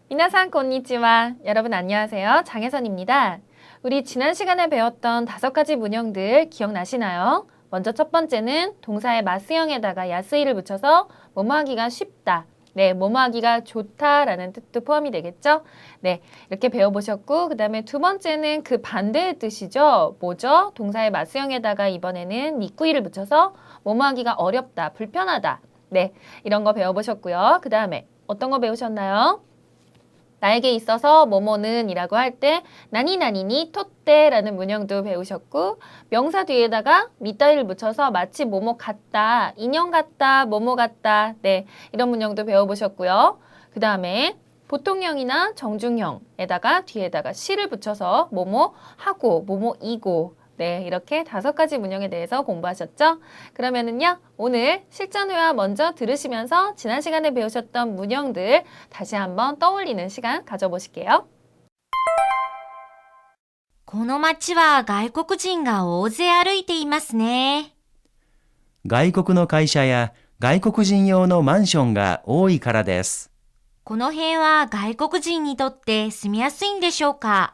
미나상 konnichiwa. 여러분 안녕하세요. 장혜선입니다. 우리 지난 시간에 배웠던 5가지 문형들 기억나시나요? 먼저 첫 번째는 동사의 마스형에다가 야스이를 붙여서 뭐뭐 하기가 쉽다. 네, 뭐뭐 하기가 좋다라는 뜻도 포함이 되겠죠? 네, 이렇게 배워보셨고 그 다음에 두 번째는 그 반대의 뜻이죠. 뭐죠? 동사의 마스형에다가 이번에는 니꾸이를 붙여서 뭐뭐 하기가 어렵다, 불편하다. 네, 이런 거 배워보셨고요. 그 다음에 어떤 거 배우셨나요? 나에게 있어서 뭐뭐는 이라고 할 때 나니나니니 토떼라는 문형도 배우셨고 명사 뒤에다가 미따이를 붙여서 마치 뭐뭐 같다, 인형 같다, 뭐뭐 같다 네 이런 문형도 배워보셨고요. 그 다음에 보통형이나 정중형에다가 뒤에다가 시를 붙여서 뭐뭐 하고 뭐뭐 이고 네 이렇게 5가지 문형에 대해서 공부하셨죠? 그러면은요 오늘 실전회화 먼저 들으시면서 지난 시간에 배우셨던 문형들 다시 한번 떠올리는 시간 가져보실게요. この街は外国人が大勢歩いていますね。外国の会社や外国人用のマンションが多いからです。この辺は外国人にとって住みやすいんでしょうか？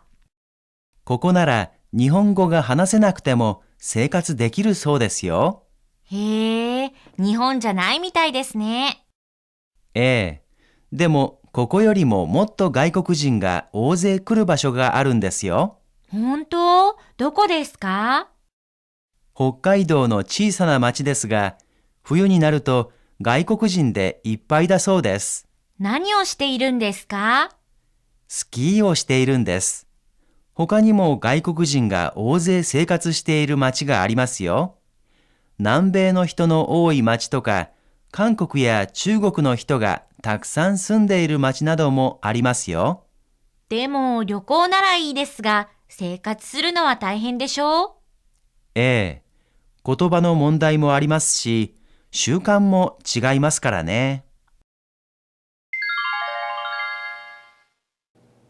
ここなら日本語が話せなくても生活できるそうですよ。へえ、日本じゃないみたいですね。ええ。でもここよりももっと外国人が大勢来る場所があるんですよ。本当？どこですか？北海道の小さな町ですが、冬になると外国人でいっぱいだそうです。何をしているんですか？スキーをしているんです。他にも外国人が大勢生活している町がありますよ。南米の人の多い町とか、韓国や中国の人がたくさん住んでいる町などもありますよ。でも旅行ならいいですが、生活するのは大変でしょう？ええ。言葉の問題もありますし、習慣も違いますからね。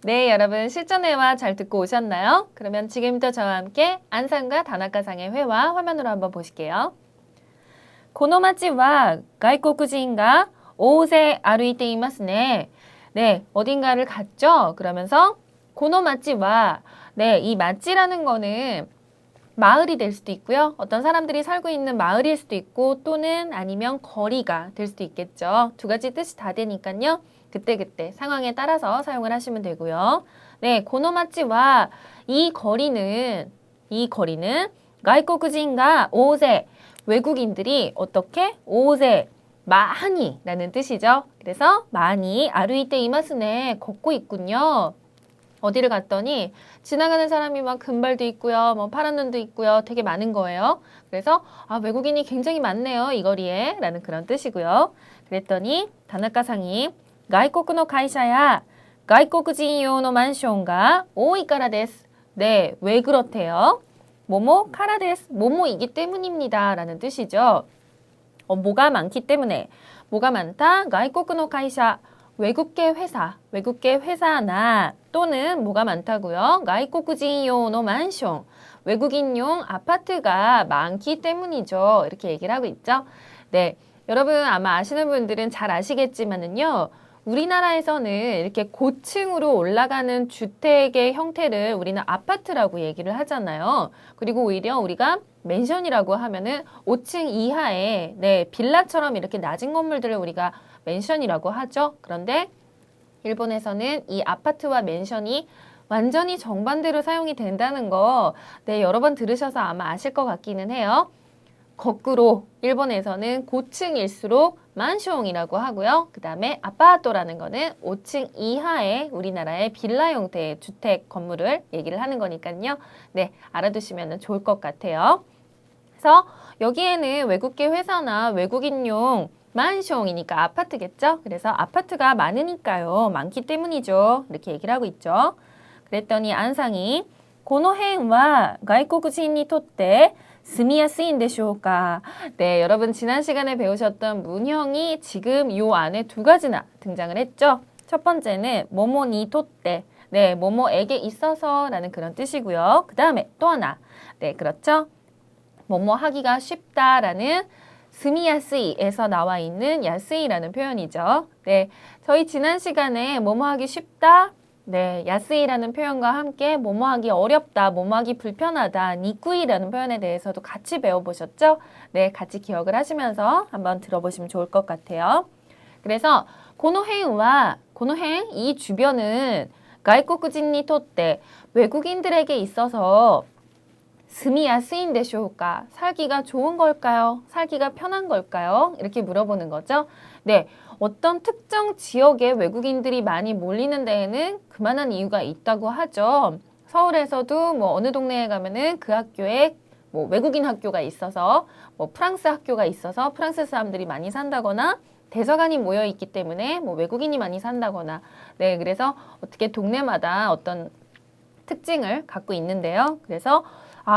네, 여러분 실전회화 잘 듣고 오셨나요? 그러면 지금부터 저와 함께 안상과 다나카상의 회화 화면으로 한번 보실게요. この街は外国人が大勢歩いていますね. 네, 어딘가를 갔죠? 그러면서 この街は 네, 이 맛지라는 거는 마을이 될 수도 있고요. 어떤 사람들이 살고 있는 마을일 수도 있고 또는 아니면 거리가 될 수도 있겠죠. 2가지 뜻이 다 되니까요. 그때그때 상황에 따라서 사용을 하시면 되고요. 네, この街は 이 거리는外国人が 大勢 외국인들이 어떻게? 大勢 많이 라는 뜻이죠. 그래서 많이 歩いていますね 걷고 있군요. 어디를 갔더니 지나가는 사람이 막 금발도 있고요. 뭐 파란 눈도 있고요. 되게 많은 거예요. 그래서 외국인이 굉장히 많네요. 이 거리에 라는 그런 뜻이고요. 그랬더니 다나카상이 外国の会社や外国人用のマンションが多いからです. 네, 왜 그렇대요? 뭐뭐 카라 데스, 뭐뭐이기 때문입니다. 라는 뜻이죠. 뭐가 많기 때문에, 뭐가 많다? 外国の会社, 외국계 회사나 또는 뭐가 많다고요? 外国人用のマンション, 외국인용 아파트가 많기 때문이죠. 이렇게 얘기를 하고 있죠. 네, 여러분 아마 아시는 분들은 잘 아시겠지만은요. 우리나라에서는 이렇게 고층으로 올라가는 주택의 형태를 우리는 아파트라고 얘기를 하잖아요. 그리고 오히려 우리가 맨션이라고 하면은 5층 이하의 네, 빌라처럼 이렇게 낮은 건물들을 우리가 맨션이라고 하죠. 그런데 일본에서는 이 아파트와 맨션이 완전히 정반대로 사용이 된다는 거 네, 여러 번 들으셔서 아마 아실 것 같기는 해요. 거꾸로 일본에서는 고층일수록 만숑이라고 하고요. 그 다음에 아파토라는 거는 5층 이하의 우리나라의 빌라 형태의 주택 건물을 얘기를 하는 거니까요. 네, 알아두시면 좋을 것 같아요. 그래서 여기에는 외국계 회사나 외국인용 만숑이니까 아파트겠죠? 그래서 아파트가 많으니까요. 많기 때문이죠. 이렇게 얘기를 하고 있죠. 그랬더니 안상이 この辺は外国人にとって住みやすいんでしょうか? 네, 여러분 지난 시간에 배우셨던 문형이 지금 요 안에 2가지나 등장을 했죠. 첫 번째는 뭐뭐니 토때, 네, 뭐뭐에게 있어서 라는 그런 뜻이고요. 그 다음에 또 하나, 네, 그렇죠. 뭐뭐 하기가 쉽다라는 스미야스이에서 나와 있는 야스이라는 표현이죠. 네, 저희 지난 시간에 뭐뭐 하기 쉽다, 네, 야스이라는 표현과 함께 뭐뭐 하기 어렵다, 뭐뭐 하기 불편하다, 니꾸이라는 표현에 대해서도 같이 배워보셨죠? 네, 같이 기억을 하시면서 한번 들어보시면 좋을 것 같아요. 그래서 고노행과 고노행 이 주변은 가이코쿠진니 토때 외국인들에게 있어서 스미야스인 데쇼우까? 살기가 좋은 걸까요? 살기가 편한 걸까요? 이렇게 물어보는 거죠. 네, 어떤 특정 지역에 외국인들이 많이 몰리는 데에는 그만한 이유가 있다고 하죠. 서울에서도 뭐 어느 동네에 가면은 그 학교에 뭐 외국인 학교가 있어서 뭐 프랑스 학교가 있어서 프랑스 사람들이 많이 산다거나 대사관이 모여 있기 때문에 뭐 외국인이 많이 산다거나 네, 그래서 어떻게 동네마다 어떤 특징을 갖고 있는데요. 그래서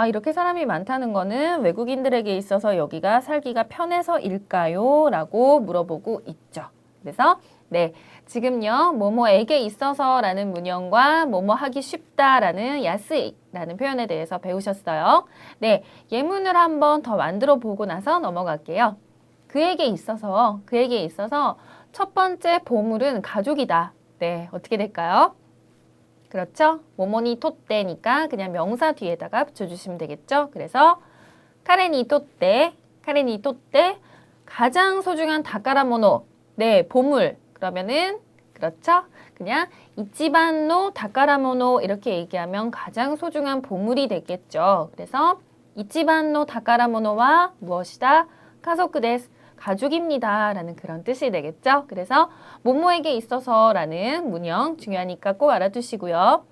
이렇게 사람이 많다는 거는 외국인들에게 있어서 여기가 살기가 편해서일까요? 라고 물어보고 있죠. 그래서 네, 지금요, 뭐뭐에게 있어서라는 문형과 뭐뭐 하기 쉽다라는 야스이라는 표현에 대해서 배우셨어요. 네, 예문을 한번 더 만들어 보고 나서 넘어갈게요. 그에게 있어서 첫 번째 보물은 가족이다. 네, 어떻게 될까요? 그렇죠? 모모니 토떼니까 그냥 명사 뒤에다가 붙여주시면 되겠죠? 그래서 카레니 토떼 가장 소중한 다카라모노 네, 보물 그러면은 그렇죠? 그냥 이치반노 다카라모노 이렇게 얘기하면 가장 소중한 보물이 되겠죠. 그래서 이치반노 다카라모노와 무엇이다? 가소크 데스 가족입니다 라는 그런 뜻이 되겠죠. 그래서 뭐뭐에게 있어서 라는 문형 중요하니까 꼭 알아두시고요.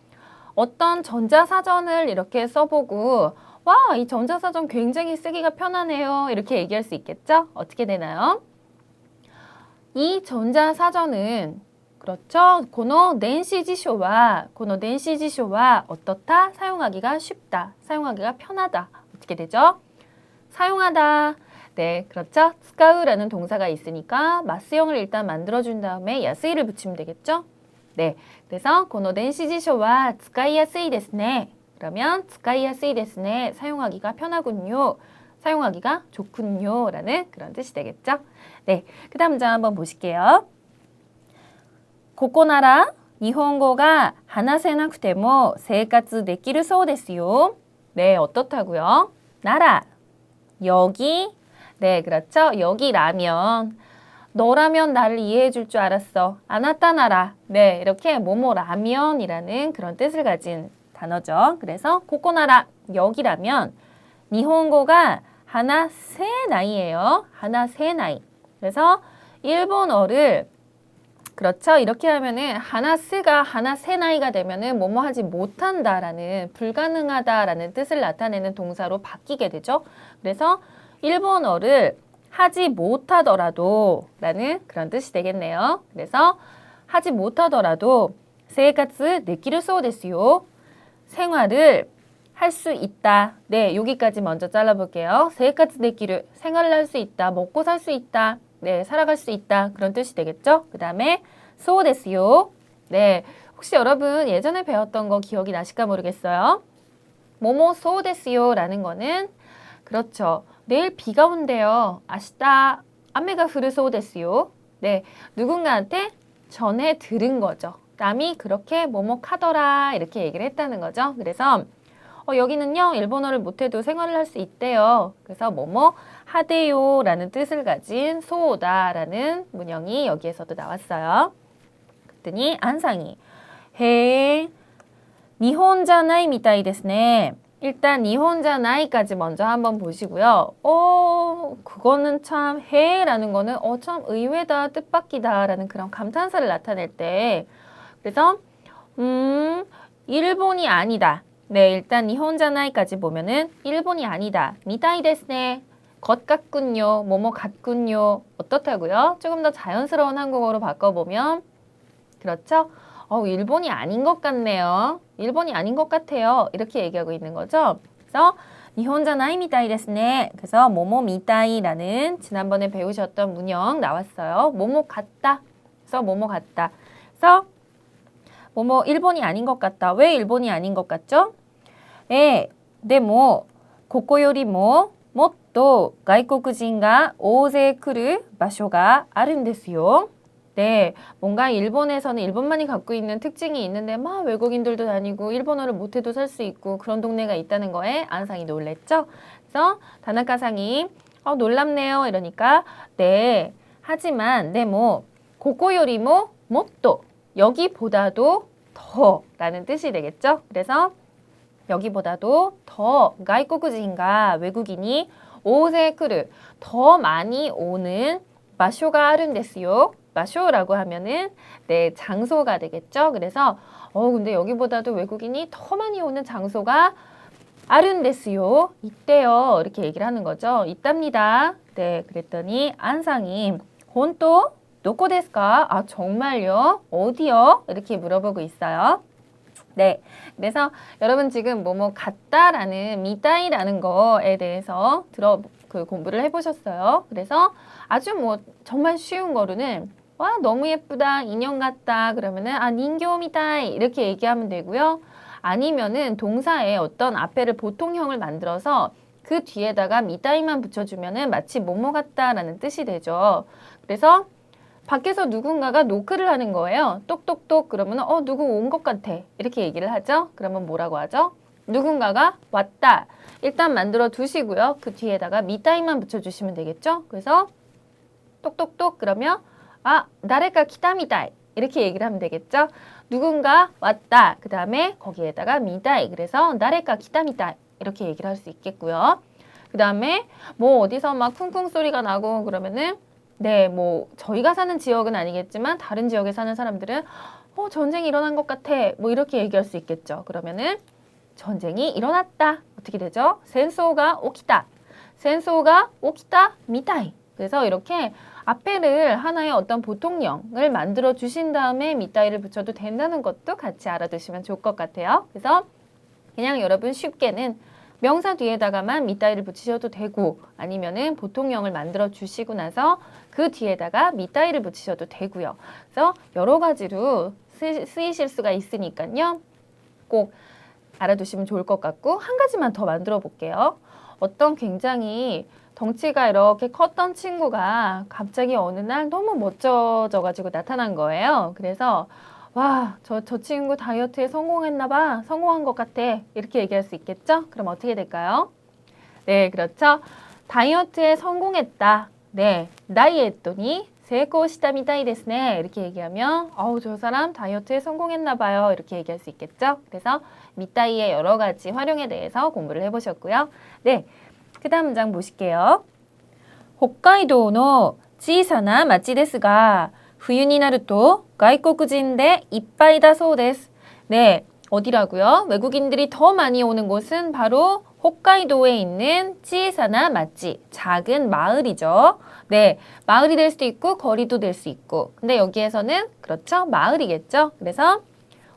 어떤 전자사전을 이렇게 써보고 와, 이 전자사전 굉장히 쓰기가 편하네요 이렇게 얘기할 수 있겠죠. 어떻게 되나요? 이 전자사전은 그렇죠. 고노 덴시지쇼와 어떻다? 사용하기가 쉽다. 사용하기가 편하다. 어떻게 되죠? 사용하다. 네, 그렇죠. 스카우라는 동사가 있으니까 마스형을 일단 만들어준 다음에 야스이를 붙이면 되겠죠. 네, 그래서 고노 덴시지쇼와 스카이야스이 데스네. 그러면 스카이야스이 데스네. 사용하기가 편하군요. 사용하기가 좋군요. 라는 그런 뜻이 되겠죠. 네, 그 다음 장 한번 보실게요. 고코나라 일본어가 하나세나쿠테모 생활できるそうですよ. 네, 어떻다고요? 나라, 여기, 네, 그렇죠. 여기라면 너라면 나를 이해해 줄 줄 알았어. 아나타나라. 네, 이렇게 뭐뭐라면이라는 그런 뜻을 가진 단어죠. 그래서 고코나라, 여기라면 일본어가 하나세나이예요. 하나세나이. 그래서 일본어를 그렇죠. 이렇게 하면은 하나스가 하나세나이가 되면은 뭐뭐 하지 못한다라는 불가능하다라는 뜻을 나타내는 동사로 바뀌게 되죠. 그래서 일본어를 하지 못하더라도 라는 그런 뜻이 되겠네요. 그래서 하지 못하더라도 생활できるそうですよ. 생활을 할 수 있다. 네, 여기까지 먼저 잘라볼게요. 생활できる, 생활을 할 수 있다. 먹고 살 수 있다. 네, 살아갈 수 있다. 그런 뜻이 되겠죠? 그 다음에そうですよ. 네, 혹시 여러분 예전에 배웠던 거 기억이 나실까 모르겠어요. 뭐뭐そうですよ라는 거는 그렇죠. 내일 비가 온대요. 아시다雨が降るそうですよ. 네, 누군가한테 전해 들은 거죠. 남이 그렇게 뭐뭐 하더라 이렇게 얘기를 했다는 거죠. 그래서 여기는요, 일본어를 못해도 생활을 할 수 있대요. 그래서 뭐뭐 하대요 라는 뜻을 가진 소오다라는 문형이 여기에서도 나왔어요. 그랬더니 안상이 해 니혼자나이 미타이 데스ね. 일단 니혼자나이까지 먼저 한번 보시고요. 그거는 참 해라는 거는 참 의외다, 뜻밖이다 라는 그런 감탄사를 나타낼 때 그래서 일본이 아니다. 네, 일단 니혼자나이까지 보면은 일본이 아니다. 미타이 데스ね. 것 같군요. 뭐뭐 같군요. 어떻다고요? 조금 더 자연스러운 한국어로 바꿔보면 그렇죠? 일본이 아닌 것 같네요. 일본이 아닌 것 같아요. 이렇게 얘기하고 있는 거죠. 그래서 니혼자나이 미타이 데스ね. 그래서 뭐뭐 미타이라는 지난번에 배우셨던 문형 나왔어요. 뭐뭐 같다. 그래서 뭐뭐 같다. 그래서 뭐뭐 일본이 아닌 것 같다. 왜 일본이 아닌 것 같죠? 네, 뭐ここよりももっと外国人が大勢来る場所があるんですよ. 네, 뭔가 일본에서는 일본만이 갖고 있는 특징이 있는데 막 외국인들도 다니고 일본어를 못해도 살 수 있고 그런 동네가 있다는 거에 안상이 놀랬죠. 그래서 다나카상이 놀랍네요 이러니까 네, 하지만 네 뭐 고코요리모 못도 여기보다도 더 라는 뜻이 되겠죠. 그래서 여기보다도 더 가이코쿠진가 외국인이 오세크르 더 많이 오는 마쇼가 아른데스요. 마쇼라고 하면은 네 장소가 되겠죠. 그래서 근데 여기보다도 외국인이 더 많이 오는 장소가 아른데스요. 있대요. 이렇게 얘기를 하는 거죠. 있답니다. 네, 그랬더니 안상이 혼또 노코 데스까? 아 정말요? 어디요? 이렇게 물어보고 있어요. 네, 그래서 여러분 지금 뭐뭐 같다라는 미다이라는 거에 대해서 공부를 해보셨어요. 그래서 아주 뭐 정말 쉬운 거로는 와 너무 예쁘다 인형 같다 그러면은 닌교 미다이 이렇게 얘기하면 되고요. 아니면은 동사에 어떤 앞에를 보통형을 만들어서 그 뒤에다가 미다이만 붙여주면은 마치 뭐뭐 같다라는 뜻이 되죠. 그래서 밖에서 누군가가 노크를 하는 거예요. 똑똑똑 그러면 누구 온 것 같아 이렇게 얘기를 하죠. 그러면 뭐라고 하죠? 누군가가 왔다. 일단 만들어 두시고요. 그 뒤에다가 미타이만 붙여주시면 되겠죠. 그래서 똑똑똑 그러면 나레가 키타미타이 이렇게 얘기를 하면 되겠죠. 누군가 왔다. 그 다음에 거기에다가 미타이 그래서 나레가 키타미타이 이렇게 얘기를 할 수 있겠고요. 그 다음에 뭐 어디서 막 쿵쿵 소리가 나고 그러면은 네, 뭐 저희가 사는 지역은 아니겠지만 다른 지역에 사는 사람들은 전쟁이 일어난 것 같아 뭐 이렇게 얘기할 수 있겠죠. 그러면은 전쟁이 일어났다 어떻게 되죠? 센소가 오키다 센소가 오키다 미타이 그래서 이렇게 앞에를 하나의 어떤 보통형을 만들어 주신 다음에 미타이를 붙여도 된다는 것도 같이 알아두시면 좋을 것 같아요. 그래서 그냥 여러분 쉽게는 명사 뒤에다가만 미타이를 붙이셔도 되고 아니면은 보통형을 만들어 주시고 나서 그 뒤에다가 미타이를 붙이셔도 되고요. 그래서 여러 가지로 쓰이실 수가 있으니까요. 꼭 알아두시면 좋을 것 같고 한 가지만 더 만들어 볼게요. 어떤 굉장히 덩치가 이렇게 컸던 친구가 갑자기 어느 날 너무 멋져져가지고 나타난 거예요. 그래서 와, 저 친구 다이어트에 성공했나 봐. 성공한 것 같아. 이렇게 얘기할 수 있겠죠? 그럼 어떻게 될까요? 네, 그렇죠. 다이어트에 성공했다. 네, 다이에토니 세이코시타 미타이 데스 네. 이렇게 얘기하면 저 사람 다이어트에 성공했나 봐요. 이렇게 얘기할 수 있겠죠? 그래서 미타이의 여러 가지 활용에 대해서 공부를 해보셨고요. 네, 그 다음 문장 보실게요. 홋카이도의 小さな町ですが冬になると外国人でいっぱいだそうです. 네, 어디라고요? 외국인들이 더 많이 오는 곳은 바로 홋카이도에 있는 치사나 마치, 작은 마을이죠. 네, 마을이 될 수도 있고 거리도 될 수 있고. 근데 여기에서는 그렇죠? 마을이겠죠? 그래서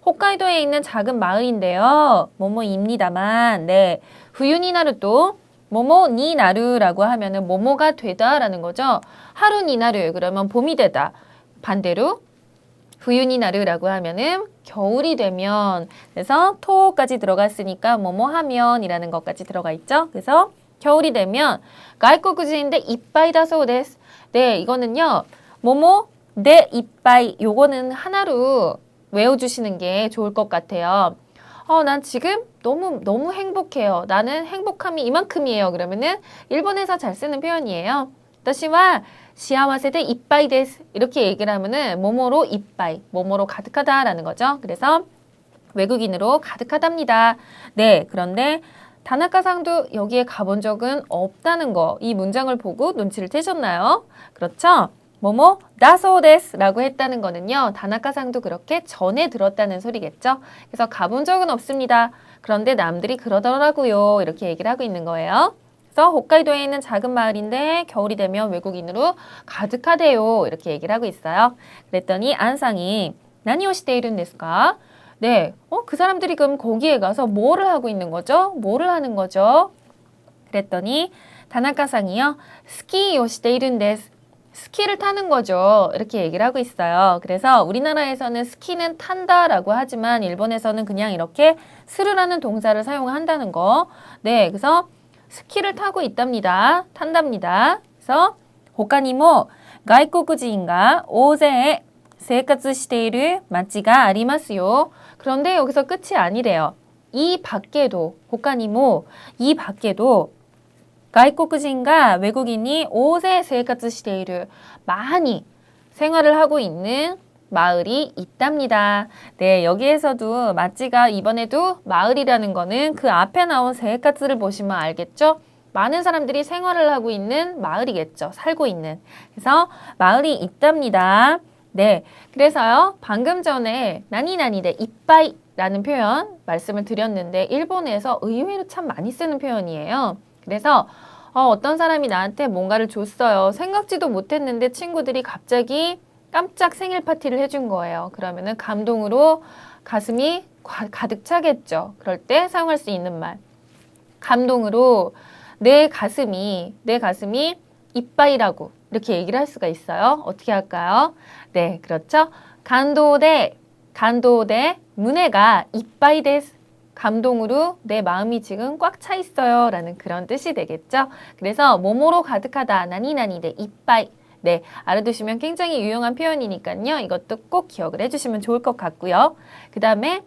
홋카이도에 있는 작은 마을인데요. 뭐뭐입니다만, 네, 후유니 나루도 뭐뭐 니 나루라고 하면은 뭐뭐가 되다라는 거죠. 하루 니 나루 그러면 봄이 되다. 반대로 후유니 나르라고 하면은 겨울이 되면 그래서 토까지 들어갔으니까 뭐뭐 하면이라는 것까지 들어가 있죠. 그래서 겨울이 되면 가이코쿠지인데 이빠이 다소 데스. 네, 이거는요. 뭐뭐 네 이빠이 요거는 하나로 외워주시는 게 좋을 것 같아요. 난 지금 너무 행복해요. 나는 행복함이 이만큼이에요. 그러면은 일본에서 잘 쓰는 표현이에요. 다시와 시아와세데 이빠이 데스 이렇게 얘기를 하면은 뭐뭐로 이빠이, 뭐뭐로 가득하다라는 거죠. 그래서 외국인으로 가득하답니다. 네, 그런데 다나카상도 여기에 가본 적은 없다는 거, 이 문장을 보고 눈치를 채셨나요? 그렇죠? 뭐뭐 다소 데스라고 했다는 거는요. 다나카상도 그렇게 전에 들었다는 소리겠죠. 그래서 가본 적은 없습니다. 그런데 남들이 그러더라고요. 이렇게 얘기를 하고 있는 거예요. 그래서 홋카이도에 있는 작은 마을인데 겨울이 되면 외국인으로 가득하대요. 이렇게 얘기를 하고 있어요. 그랬더니 안상이 나니오 시테이룬 데스까? 네, 그 사람들이 그럼 거기에 가서 뭐를 하고 있는 거죠? 뭐를 하는 거죠? 그랬더니 다나카상이요. 스키 요시테이룬 데스. 스키를 타는 거죠. 이렇게 얘기를 하고 있어요. 그래서 우리나라에서는 스키는 탄다라고 하지만 일본에서는 그냥 이렇게 스르라는 동사를 사용한다는 거. 네, 그래서 스키를 타고 있답니다. 탄답니다. 그래서 他にも外国人が大勢生活している町がありますよ. 그런데 여기서 끝이 아니래요. 이 밖에도 他にも 이 밖에도 外国人が 외국인이 大勢生活している 많이 생활을 하고 있는 마을이 있답니다. 네, 여기에서도 마찌가 이번에도 마을이라는 거는 그 앞에 나온 세카츠를 보시면 알겠죠? 많은 사람들이 생활을 하고 있는 마을이겠죠. 살고 있는. 그래서 마을이 있답니다. 네, 그래서요. 방금 전에 나니나니데 이빠이라는 표현 말씀을 드렸는데 일본에서 의외로 참 많이 쓰는 표현이에요. 그래서 어떤 사람이 나한테 뭔가를 줬어요. 생각지도 못했는데 친구들이 갑자기 깜짝 생일 파티를 해준 거예요. 그러면은 감동으로 가슴이 가득 차겠죠. 그럴 때 사용할 수 있는 말. 감동으로 내 가슴이 이빠이라고 이렇게 얘기를 할 수가 있어요. 어떻게 할까요? 네, 그렇죠. 간도대 문해가 이빠이 데스. 감동으로 내 마음이 지금 꽉 차 있어요. 라는 그런 뜻이 되겠죠. 그래서 모모로 가득하다. 나니나니데 이빠이. 네, 알아두시면 굉장히 유용한 표현이니까요. 이것도 꼭 기억을 해주시면 좋을 것 같고요. 그 다음에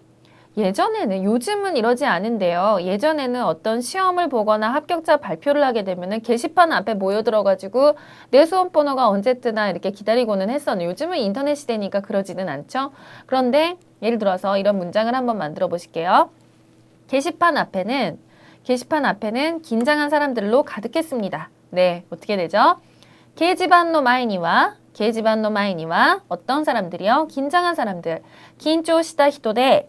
예전에는, 요즘은 이러지 않은데요. 예전에는 어떤 시험을 보거나 합격자 발표를 하게 되면은 게시판 앞에 모여들어가지고 내 수험 번호가 언제 뜨나 이렇게 기다리고는 했었는데 요즘은 인터넷 시대니까 그러지는 않죠. 그런데 예를 들어서 이런 문장을 한번 만들어 보실게요. 게시판 앞에는 긴장한 사람들로 가득했습니다. 네, 어떻게 되죠? 게시판의前には 어떤 사람들이요? 긴장한 사람들. 긴張した人で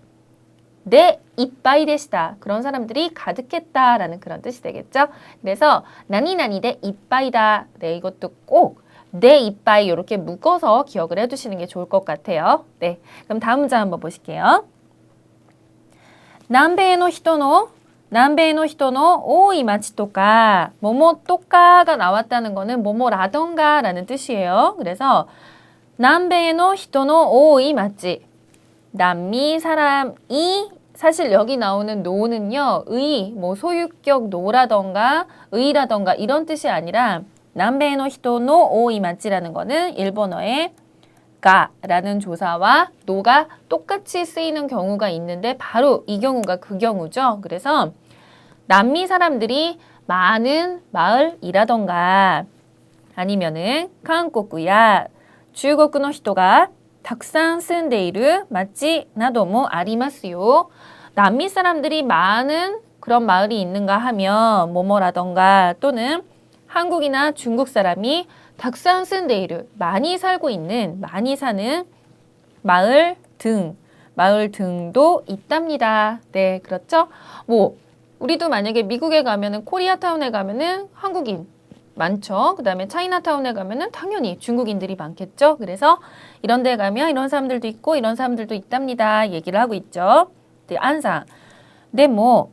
네, 이빠이 되시다. 그런 사람들이 가득했다라는 그런 뜻이 되겠죠? 그래서 나니나니 대 이빠이다. 네, 이것도 꼭 내 이빠이 이렇게 묶어서 기억을 해두시는 게 좋을 것 같아요. 네, 그럼 다음 문장 한번 보실게요. 남배의人の多い町とか뭐뭐とか가 나왔다는 거는 뭐뭐라던가 라는 뜻이에요. 그래서 남배의人の多い町남미 사람이 사실 여기 나오는 노는요. 뭐 소유격 노라던가 의라던가 이런 뜻이 아니라 남배의人の多い町라는 거는 일본어의 가라는 조사와 노가 똑같이 쓰이는 경우가 있는데 바로 이 경우가 그 경우죠. 그래서 남미 사람들이 많은 마을이라던가 아니면은 한국이야 중국의 人が たくさん住んでいる町などもありますよ. 남미 사람들이 많은 그런 마을이 있는가 하면 뭐뭐라던가 또는 한국이나 중국 사람이 たくさん住んでいる 많이 살고 있는 많이 사는 마을 등도 있답니다. 네, 그렇죠? 뭐 우리도 만약에 미국에 가면은 코리아타운에 가면은 한국인 많죠. 그 다음에 차이나타운에 가면은 당연히 중국인들이 많겠죠. 그래서 이런 데 가면 이런 사람들도 있고 이런 사람들도 있답니다. 얘기를 하고 있죠. 네, 안상. 네, 뭐,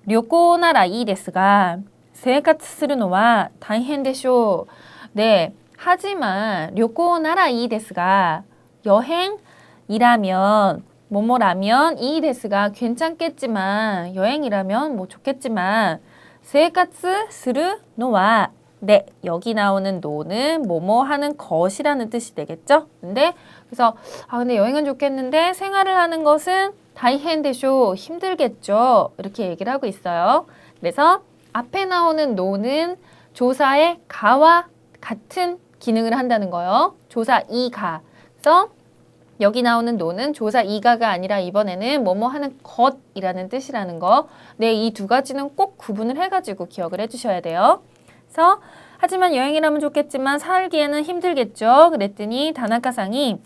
旅行ならいいですが生活するのは大変でしょう. 네, 하지만 旅行ならいいですが 여행이라면 뭐뭐라면 이 데스가 괜찮겠지만 여행이라면 뭐 좋겠지만 生活するのは 네, 여기 나오는 노는 뭐뭐 하는 것이라는 뜻이 되겠죠? 그래서 근데 여행은 좋겠는데 생활을 하는 것은 다이헨데쇼 힘들겠죠? 이렇게 얘기를 하고 있어요. 그래서 앞에 나오는 노는 조사의 가와 같은 기능을 한다는 거예요. 조사 이가. 그래서 여기 나오는 노는 조사 이가가 아니라 이번에는 뭐뭐 하는 것이라는 뜻이라는 거. 네, 이 두 가지는 꼭 구분을 해가지고 기억을 해주셔야 돼요. 그래서 하지만 여행이라면 좋겠지만 살기에는 힘들겠죠. 그랬더니 다나카상이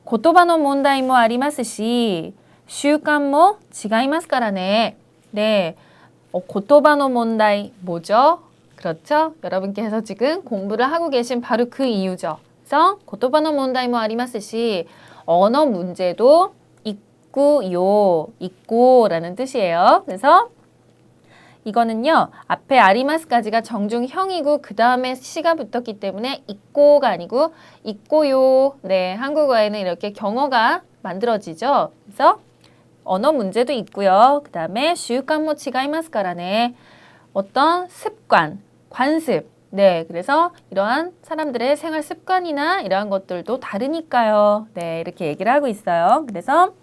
言葉の問題もありますし習慣も違いますからね. 네, 言葉の問題 뭐죠? 그렇죠? 여러분께서 지금 공부를 하고 계신 바로 그 이유죠. 그래서 言葉の問題もありますし 언어 문제도 있고라는 뜻이에요. 그래서 이거는요. 앞에 아리마스까지가 정중형이고 그 다음에 시가 붙었기 때문에 있고가 아니고 있고요. 네, 한국어에는 이렇게 경어가 만들어지죠. 그래서 언어 문제도 있고요. 그 다음에習慣も違いますからね. 어떤 습관, 관습. 네, 그래서 이러한 사람들의 생활 습관이나 이러한 것들도 다르니까요. 네, 이렇게 얘기를 하고 있어요. 그래서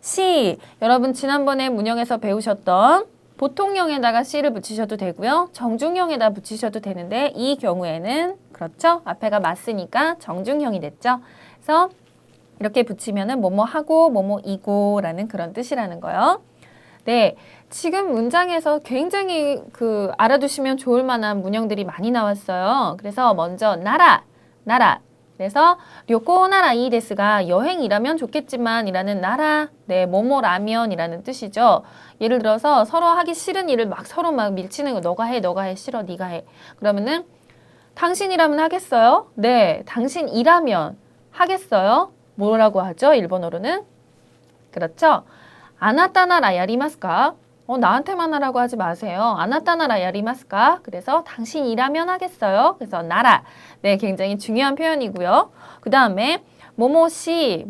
시, 여러분 지난번에 문형에서 배우셨던 보통형에다가 시를 붙이셔도 되고요. 정중형에다 붙이셔도 되는데 이 경우에는 그렇죠. 앞에가 맞으니까 정중형이 됐죠. 그래서 이렇게 붙이면은 뭐뭐 하고 뭐뭐 이고 라는 그런 뜻이라는 거요. 네, 지금 문장에서 굉장히 알아두시면 좋을 만한 문형들이 많이 나왔어요. 그래서 먼저 나라. 그래서 료코 나라 이 데스가 여행이라면 좋겠지만 이라는 나라, 네, 뭐뭐라면이라는 뜻이죠. 예를 들어서 서로 하기 싫은 일을 서로 밀치는 거. 너가 해, 싫어, 네가 해. 그러면은 당신이라면 하겠어요? 네, 당신이라면 하겠어요? 뭐라고 하죠? 일본어로는? 그렇죠? 아나타나라 야리마스까? 나한테만 하라고 하지 마세요. 아나타나라 야리마스까? 그래서 당신이라면 하겠어요? 그래서 나라. 네, 굉장히 중요한 표현이고요. 그 다음에 뭐뭐시.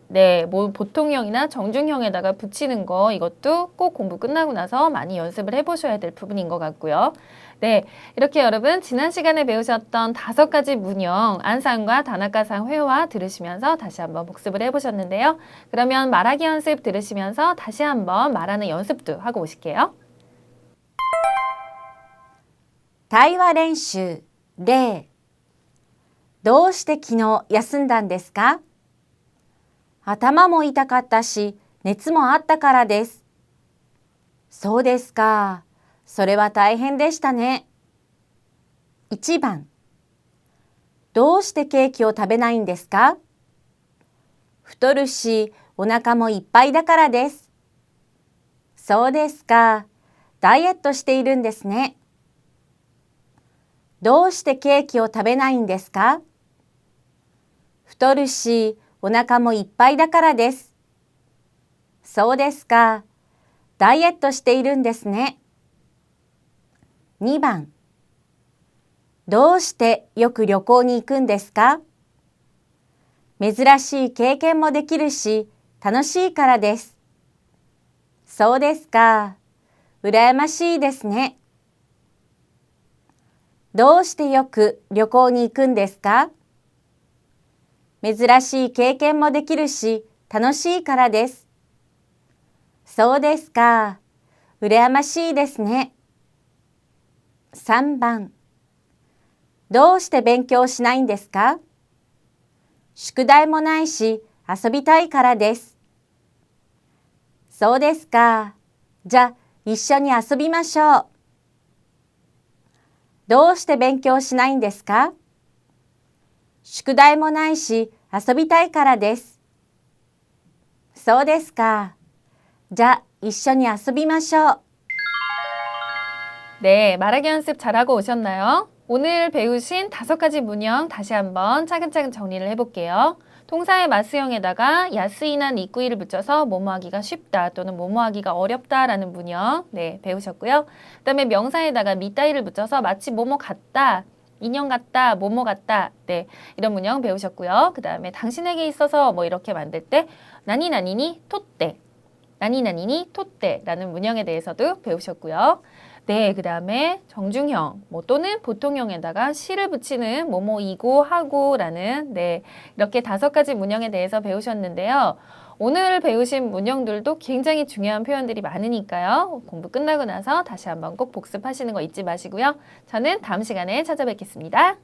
네, 보통형이나 정중형에다가 붙이는 거 이것도 꼭 공부 끝나고 나서 많이 연습을 해보셔야 될 부분인 것 같고요. 네, 이렇게 여러분 지난 시간에 배우셨던 5가지 문형 안상과 다나카상 회화 들으시면서 다시 한번 복습을 해보셨는데요. 그러면 말하기 연습 들으시면서 다시 한번 말하는 연습도 하고 오실게요. 対話練習例どうして昨日休んだんですか？頭も痛かったし、熱もあったからです。そうですか。それは大変でしたね。1番どうしてケーキを食べないんですか？太るし、お腹もいっぱいだからです。そうですか。ダイエットしているんですね。どうしてケーキを食べないんですか？太るし、お腹もいっぱいだからです。そうですか。ダイエットしているんですね。2番どうしてよく旅行に行くんですか？珍しい経験もできるし、楽しいからです。そうですか。羨ましいですね。どうしてよく旅行に行くんですか？珍しい経験もできるし、楽しいからです。そうですか。羨ましいですね。3番どうして勉強しないんですか？宿題もないし、遊びたいからです。そうですか。じゃあ、一緒に遊びましょう。どうして勉強しないんですか？宿題もないし、遊びたいからです。そうですか。じゃあ、一緒に遊びましょう。 네, 말하기 연습 잘하고 오셨나요? 오늘 배우신 5가지 문형 다시 한번 차근차근 정리를 해볼게요. 동사의 마스형에다가 야스이나 니꾸이를 붙여서 뭐뭐하기가 쉽다 또는 뭐뭐하기가 어렵다라는 문형 네, 배우셨고요. 그 다음에 명사에다가 미따이를 붙여서 마치 뭐뭐 같다, 인형 같다, 뭐뭐 같다 네, 이런 문형 배우셨고요. 그 다음에 당신에게 있어서 뭐 이렇게 만들 때 나니나니니 토떼, 나니나니니 토떼라는 문형에 대해서도 배우셨고요. 네, 그 다음에 정중형 뭐 또는 보통형에다가 시를 붙이는 뭐뭐이고 하고라는 네, 이렇게 5가지 문형에 대해서 배우셨는데요. 오늘 배우신 문형들도 굉장히 중요한 표현들이 많으니까요. 공부 끝나고 나서 다시 한번 꼭 복습하시는 거 잊지 마시고요. 저는 다음 시간에 찾아뵙겠습니다.